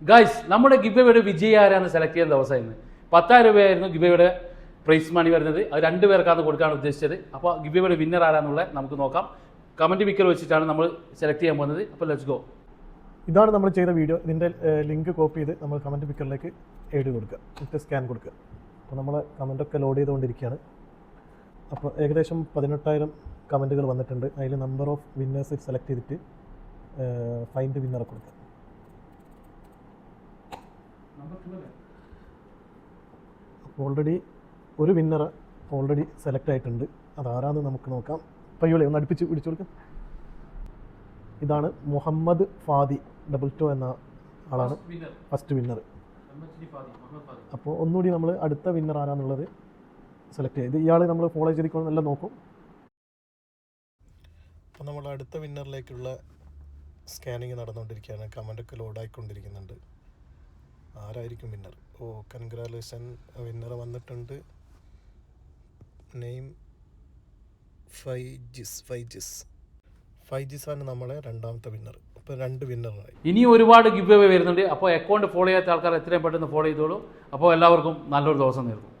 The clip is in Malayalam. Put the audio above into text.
ഗൈസ് നമ്മുടെ ഗിബയുടെ വിജയി ആരാണ് സെലക്ട് ചെയ്യുന്ന ദിവസം ഇന്ന് 10,000 രൂപയായിരുന്നു ഗിബയുടെ പ്രൈസ് മണി വരുന്നത്. അത് 2 പേർക്കാണ് കൊടുക്കാൻ ഉദ്ദേശിച്ചത്. അപ്പോൾ ഗിബയുടെ വിന്നർ ആരാന്നുള്ളത് നമുക്ക് നോക്കാം. കമൻറ്റ് പിക്കർ വെച്ചിട്ടാണ് നമ്മൾ സെലക്ട് ചെയ്യാൻ പോകുന്നത്. അപ്പോൾ ലെറ്റ്സ് ഗോ. ഇതാണ് നമ്മൾ ചെയ്ത വീഡിയോ. ഇതിൻ്റെ ലിങ്ക് കോപ്പി ചെയ്ത് നമ്മൾ കമൻറ്റ് പിക്കറിലേക്ക് എഴുതി കൊടുക്കുക, എന്നിട്ട് സ്കാൻ കൊടുക്കുക. അപ്പോൾ നമ്മൾ കമൻറ്റൊക്കെ ലോഡ് ചെയ്തുകൊണ്ടിരിക്കുകയാണ്. അപ്പോൾ ഏകദേശം 18,000 കമൻറ്റുകൾ വന്നിട്ടുണ്ട്. അതിൽ നമ്പർ ഓഫ് വിന്നേഴ്സ് സെലക്ട് ചെയ്തിട്ട് ഫൈൻഡ് വിന്നറെ കൊടുക്കുക. അപ്പോൾ ഓൾറെഡി ഒരു വിന്നർ ഓൾറെഡി സെലക്ട് ആയിട്ടുണ്ട്. അതാരാന്ന് നമുക്ക് നോക്കാം. പയ്യോളി ഒന്ന് അടുപ്പിച്ച് പിടിച്ചു കൊടുക്കുക. ഇതാണ് മുഹമ്മദ് ഫാദി 22 എന്ന ആളാണ് ഫസ്റ്റ് വിന്നർ. അപ്പോൾ ഒന്നുകൂടി നമ്മൾ അടുത്ത വിന്നർ ആരാന്നുള്ളത് സെലക്ട് ചെയ്ത് ഇയാൾ നമ്മൾ ഫോളോ ചെയ്തിരിക്കണം എല്ലാം നോക്കും. അപ്പോൾ നമ്മൾ അടുത്ത വിന്നറിലേക്കുള്ള സ്കാനിങ് നടന്നുകൊണ്ടിരിക്കുകയാണ്. കമൻ്റൊക്കെ ലോഡായിക്കൊണ്ടിരിക്കുന്നുണ്ട്. ആരായിരിക്കും വിന്നർ? ഓ, കൺഗ്രാലേഷൻ, വിന്നർ വന്നിട്ടുണ്ട്. നെയിം ഫൈജിസ് ആണ് നമ്മളെ രണ്ടാമത്തെ വിന്നർ. അപ്പോൾ 2 വിന്നറായി. ഇനി ഒരുപാട് ഗിവ് അവേ വരുന്നുണ്ട്. അപ്പോൾ അക്കൗണ്ട് ഫോളോ ചെയ്യാത്ത ആൾക്കാർ എത്രയും പെട്ടെന്ന് ഫോളോ ചെയ്തോളൂ. അപ്പോൾ എല്ലാവർക്കും നല്ലൊരു ദിവസം നേരുന്നു.